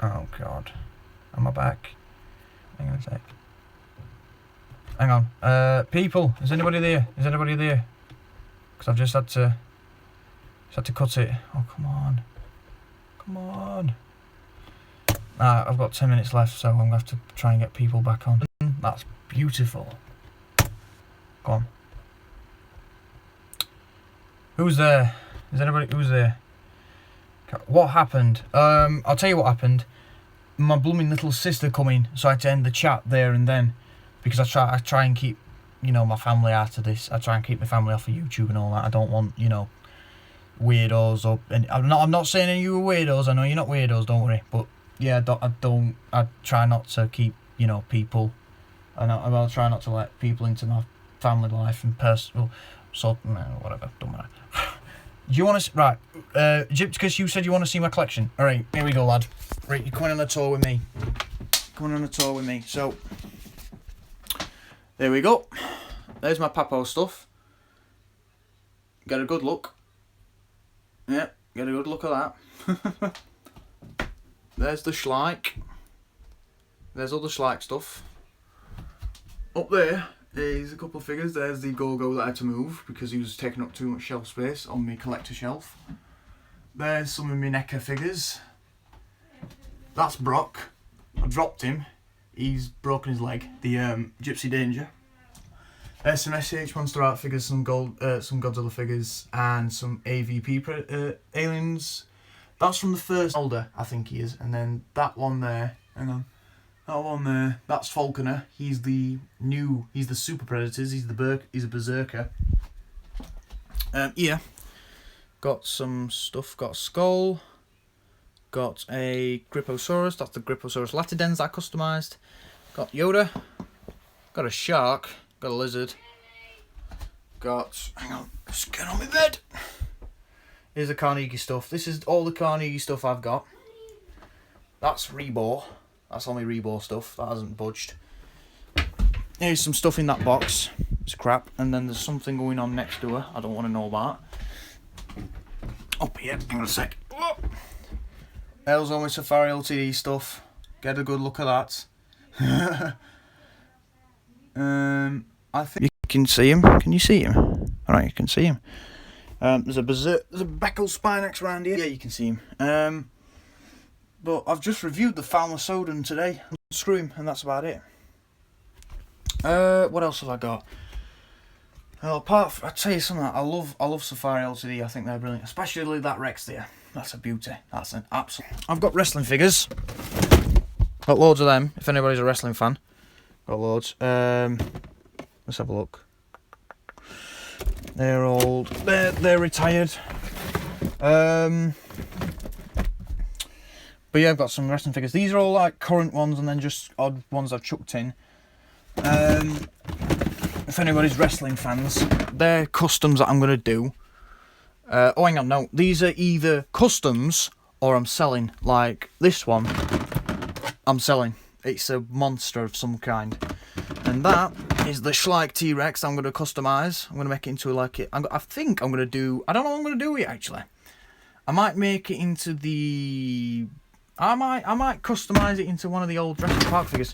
Oh god. Am I back? Hang on a sec. Hang on. People, is anybody there? Is anybody there? Because I've just had to cut it. Oh, come on. Come on. I've got 10 minutes left, so I'm going to have to try and get people back on. That's beautiful. Go on. Who's there? Is anybody? Who's there? What happened? I'll tell you what happened. My blooming little sister come in, so I had to end the chat there and then, because I try and keep, you know, my family out of this. I try and keep my family off of YouTube and all that. I don't want, you know, weirdos up. And I'm not saying any of you are weirdos. I know you're not weirdos. Don't worry. But yeah, I try not to keep, you know, people. I'll try not to let people into my family life and personal. So whatever. Don't matter. Do you want to... Right. Because you said you want to see my collection. Alright, here we go, lad. Right, you're coming on a tour with me. Coming on a tour with me. So, there we go. There's my Papo stuff. Get a good look. Yeah, get a good look at that. There's the Schleich. There's all the Schleich stuff. Up there is a couple of figures. There's the Go-Go that I had to move because he was taking up too much shelf space on my collector shelf. There's some of my NECA figures. That's Brock. I dropped him. He's broken his leg. The Gypsy Danger. There's some SH Monster Art figures, some Godzilla figures, and some AVP aliens. That's from the first holder, I think he is. And then that one there. Hang on. That one there, that's Falconer. He's the Super Predators. He's a berserker. Yeah, got some stuff. Got a skull. Got a Gripposaurus. That's the Gripposaurus Latidens that I customised. Got Yoda. Got a shark. Got a lizard. Got. Hang on, just get on my bed. Here's the Carnegie stuff. This is all the Carnegie stuff I've got. That's Rebo. That's all my Rebo stuff. That hasn't budged. Here's some stuff in that box. It's crap. And then there's something going on next to her. I don't want to know about. Up here. Hang on a sec. There's all my Safari LTD stuff. Get a good look at that. I think you can see him. Can you see him? Alright, you can see him. There's a Beckel Spinax around here. Yeah, you can see him. But I've just reviewed the Phalmosodon today. Screw him, and that's about it. What else have I got? Well, I'll tell you something. I love Safari LTD. I think they're brilliant, especially that Rex there. That's a beauty. That's an absolute. I've got wrestling figures. Got loads of them. If anybody's a wrestling fan, got loads. Let's have a look. They're old. They're retired. But yeah, I've got some wrestling figures. These are all like current ones and then just odd ones I've chucked in. If anybody's wrestling fans, they're customs that I'm going to do. Oh, hang on, no. These are either customs or I'm selling. Like this one, I'm selling. It's a monster of some kind. And that is the Schleich T-Rex I'm going to customise. I'm going to make it into like it. I think I'm going to do... I don't know what I'm going to do with it, actually. I might make it into the... I might customise it into one of the old Jurassic Park figures.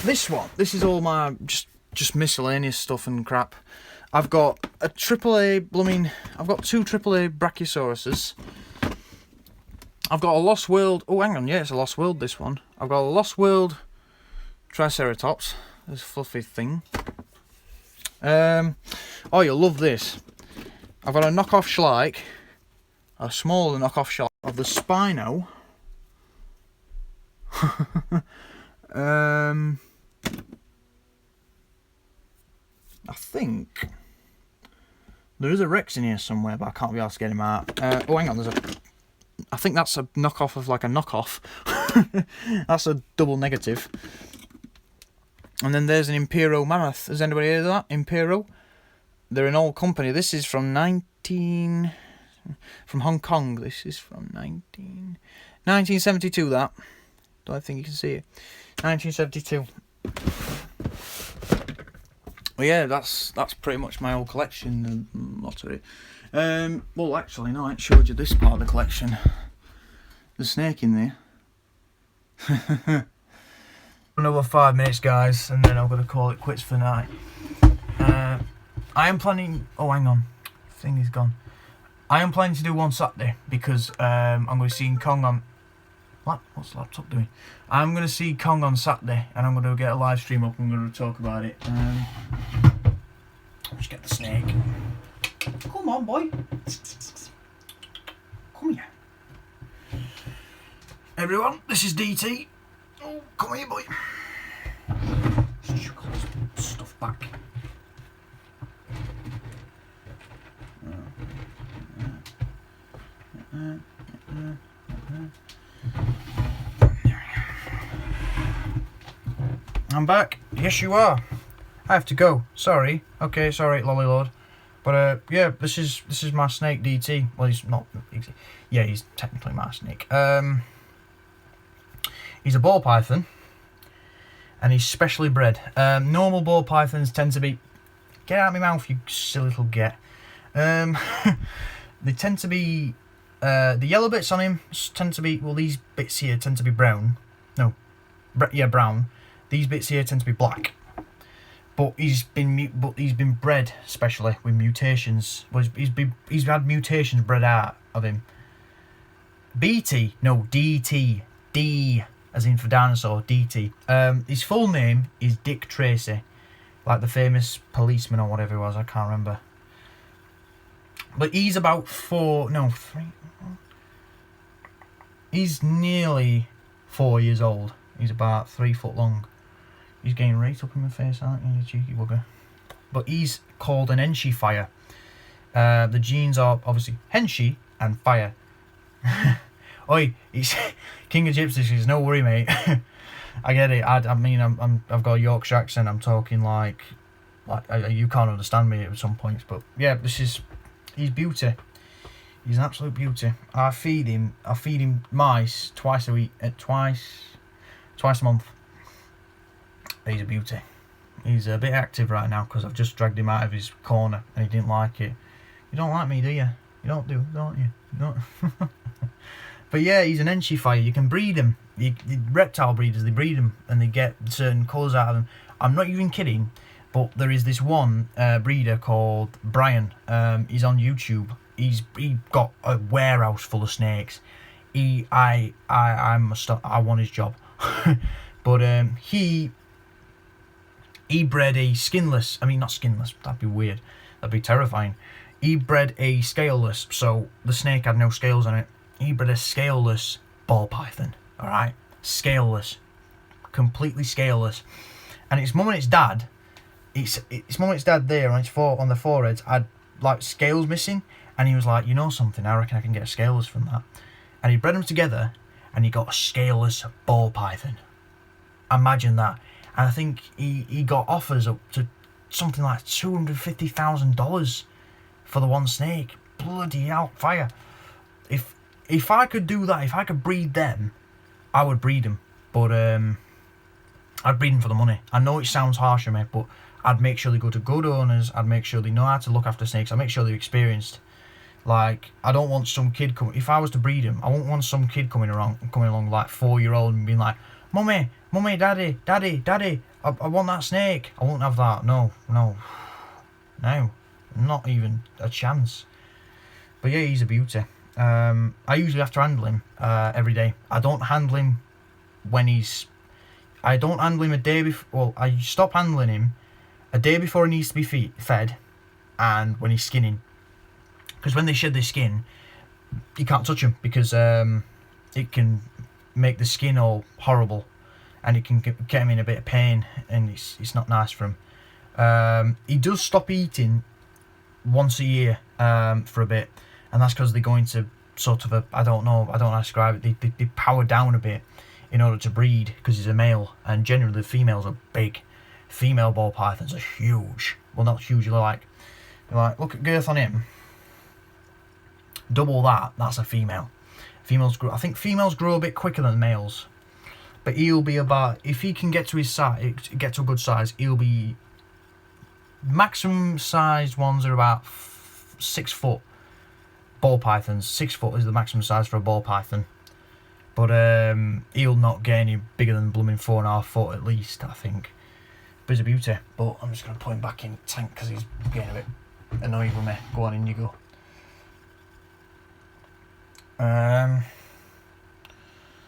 This one, this is all my just miscellaneous stuff and crap. I've got a AAA blooming... I've got two AAA Brachiosauruses. I've got a Lost World... Oh, hang on, yeah, it's a Lost World, this one. I've got a Lost World Triceratops. This fluffy thing. Oh, you'll love this. I've got a knockoff Schleich. A smaller knockoff Schleich of the Spino. I think there is a Rex in here somewhere, but I can't be able to get him out. Oh, hang on, I think that's a knockoff of like a knockoff. That's a double negative. And then there's an Impero Mammoth. Has anybody heard of that? Impero? They're an old company. This is from from Hong Kong. This is from 1972, that. Don't think you can see it. 1972. Well, yeah, that's pretty much my whole collection. Lots of it. Well, actually, no, I ain't showed you this part of the collection. There's a snake in there. Another 5 minutes, guys, and then I'm going to call it quits for the night. I am planning... Oh, hang on. Thing is gone. I am planning to do one Saturday because I'm going to see Kong on... What's the laptop doing? I'm going to see Kong on Saturday, and I'm going to get a live stream up and I'm going to talk about it. Just get the snake. Come on, boy. Come here. Everyone, this is DT. Oh, come here, boy. Just chuck all this stuff back. I'm back. Yes, you are. I have to go. Sorry. Okay, sorry, Lolly Lord. But yeah, this is my snake, DT. Well, he's not. Yeah, he's technically my snake. He's a ball python, and he's specially bred. Normal ball pythons tend to be... Get out of my mouth, you silly little get. They tend to be... the yellow bits on him tend to be... Well, these bits here tend to be brown. No. Yeah, brown. These bits here tend to be black. But he's been bred specially with mutations. Well, he's had mutations bred out of him. BT, no, DT, D as in for dinosaur, DT. His full name is Dick Tracy, like the famous policeman or whatever he was. I can't remember. But he's about 3. He's nearly 4 years old. He's about 3 foot long. He's getting right up in my face, aren't you, you cheeky bugger? But he's called an Enshi fire. The genes are obviously Henshi and fire. Oi, he's King of Gypsies. He's no worry, mate. I get it. I mean, I've got a Yorkshire accent. I'm talking like you can't understand me at some points. But yeah, he's beauty. He's an absolute beauty. I feed him mice twice a week, twice a month. He's a beauty. He's a bit active right now because I've just dragged him out of his corner and he didn't like it. You don't like me, do you? You don't, don't you? You don't. But yeah, he's an Enshi fire. You can breed him. The reptile breeders, they breed them and they get certain colours out of them. I'm not even kidding, but there is this one breeder called Brian. He's on YouTube. He got a warehouse full of snakes. I want his job. But he bred a skinless. I mean, not skinless. That'd be weird. That'd be terrifying. He bred a scaleless. So the snake had no scales on it. He bred a scaleless ball python. All right, scaleless, completely scaleless. And its mum and its dad, its mum and its dad there on the foreheads had like scales missing. And he was like, you know something? I reckon I can get a scaleless from that. And he bred them together, and he got a scaleless ball python. Imagine that. And I think he got offers up to something like $250,000 for the one snake. Bloody hell, fire. If I could do that, if I could breed them, I would breed them. But I'd breed them for the money. I know it sounds harsh on me, but I'd make sure they go to good owners. I'd make sure they know how to look after snakes. I'd make sure they're experienced. Like, I don't want some kid coming... If I was to breed him, I wouldn't want some kid coming along like 4-year-old and being like, Mummy, Daddy, I want that snake. I won't have that. No, not even a chance. But yeah, he's a beauty. I usually have to handle him every day. I don't handle him I don't handle him a day before... Well, I stop handling him a day before he needs to be fed and when he's skinning. Because when they shed their skin, you can't touch them because it can make the skin all horrible and it can get him in a bit of pain and it's not nice for him. He does stop eating once a year for a bit, and that's because they go into sort of I don't know how to describe it. They power down a bit in order to breed because he's a male, and generally the females are big. Female ball pythons are huge. Well, not huge, they're like look at girth on him. Double that, that's a female. I think females grow a bit quicker than males. But he'll be about, if he can get to his size, get to a good size, he'll be, maximum sized ones are about 6 foot. Ball pythons, 6 foot is the maximum size for a ball python. But he'll not get any bigger than blooming 4.5 foot at least, I think. But he's a beauty. But I'm just going to put him back in the tank because he's getting a bit annoyed with me. Go on, in you go.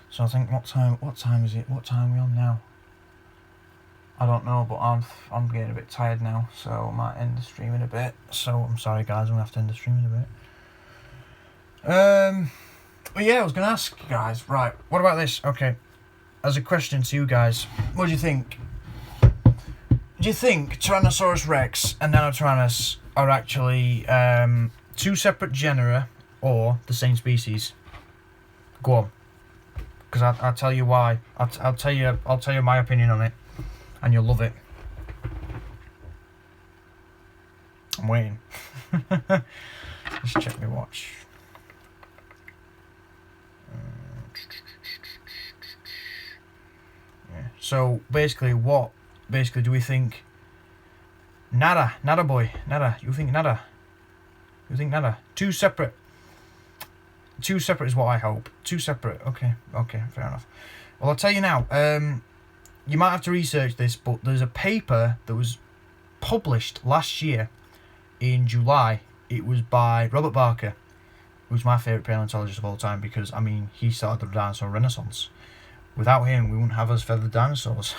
So I think what time is it? What time are we on now? I don't know, but I'm getting a bit tired now, so I might end the stream in a bit. So I'm sorry guys, I'm gonna have to end the stream in a bit. But yeah, I was gonna ask you guys, right, what about this? Okay. As a question to you guys, what do you think? Do you think Tyrannosaurus Rex and Nanotyrannus are actually two separate genera or the same species? Go on, because I'll tell you why. I'll tell you my opinion on it, and you'll love it. I'm waiting. Just check my watch. Yeah. So basically, do we think? Nada boy, nada. You think nada? You think nada? Two separate is what I hope. Two separate. Okay, fair enough. Well, I'll tell you now. You might have to research this, but there's a paper that was published last year in July. It was by Robert Barker, who's my favourite paleontologist of all time, because, I mean, he started the dinosaur renaissance. Without him, we wouldn't have us feathered dinosaurs.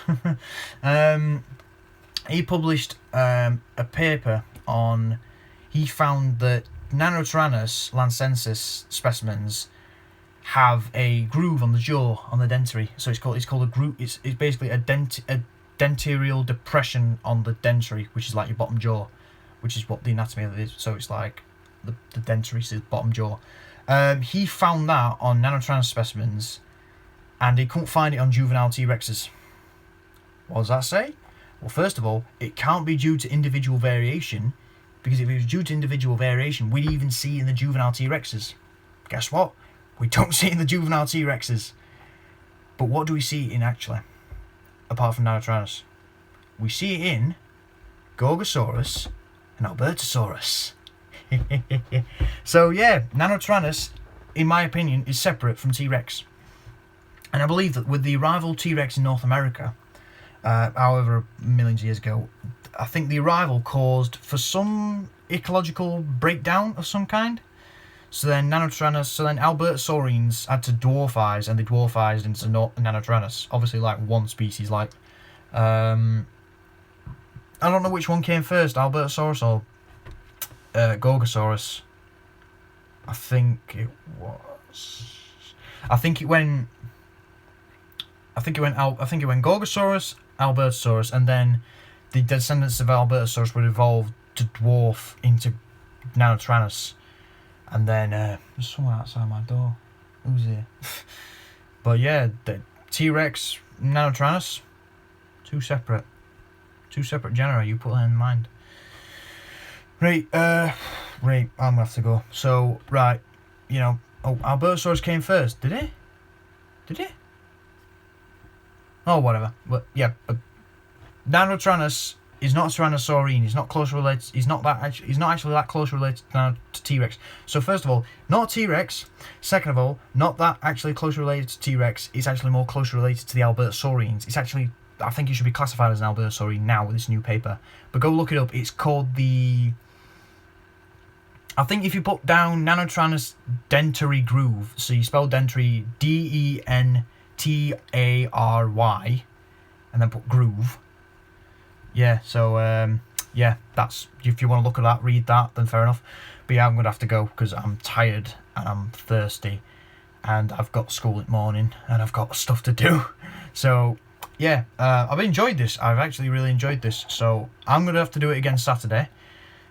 He published a paper on... He found that Nanotyrannus lancensis specimens have a groove on the jaw, on the dentary. So it's called a groove. It's basically a dentarial depression on the dentary, which is like your bottom jaw, which is what the anatomy of it is. So it's like the dentary is the bottom jaw. He found that on Nanotyrannus specimens, and he couldn't find it on juvenile T-Rexes. What does that say? Well, first of all, it can't be due to individual variation, because if it was due to individual variation, we'd even see it in the juvenile T-Rexes. Guess what? We don't see it in the juvenile T-Rexes. But what do we see it in, actually? Apart from Nanotyrannus. We see it in Gorgosaurus and Albertosaurus. So, yeah, Nanotyrannus, in my opinion, is separate from T-Rex. And I believe that with the arrival of T-Rex in North America, however millions of years ago, I think the arrival caused for some ecological breakdown of some kind. So then Albertosaurines had to dwarfize, and they dwarfized into Nanotyrannus. Obviously, like one species, like I don't know which one came first, Albertosaurus or Gorgosaurus. I think it went Gorgosaurus, Albertosaurus, and then the descendants of Albertosaurus would evolve to dwarf into Nanotyrannus. And then there's someone outside my door. Who's here? But yeah, the T-Rex, Nanotyrannus, two separate genera. You put that in mind. Right, I'm gonna have to go. So right, you know, Albertosaurus came first, did it? Oh, whatever. But yeah, Nanotyrannus is not a tyrannosaurine. He's not close related. He's not actually that close related to T-Rex. So first of all, not T-Rex. Second of all, not that actually close related to T-Rex. It's actually more closely related to the Albertosaurines. It's actually, I think it should be classified as an Albertosaurine now with this new paper. But go look it up. It's called the... I think if you put down Nanotyrannus dentary groove, so you spell dentary D-E-N-T-A-R-Y, and then put groove. Yeah, so, yeah, that's, if you want to look at that, read that, then fair enough. But yeah, I'm going to have to go, because I'm tired, and I'm thirsty, and I've got school in the morning, and I've got stuff to do. So, yeah, I've enjoyed this. I've actually really enjoyed this. So, I'm going to have to do it again Saturday.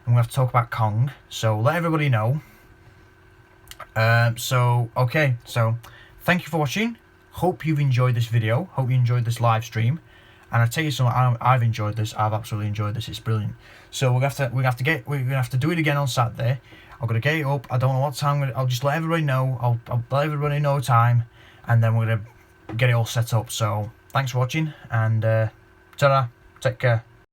I'm going to have to talk about Kong, so let everybody know. Okay, so, thank you for watching. Hope you've enjoyed this video. Hope you enjoyed this live stream. And I tell you something, I've enjoyed this. I've absolutely enjoyed this. It's brilliant. So we're gonna have to do it again on Saturday. I'm gonna get it up. I don't know what time. I'll just let everybody know. I'll let everybody know time, and then we're gonna get it all set up. So thanks for watching, and ta-ra. Take care.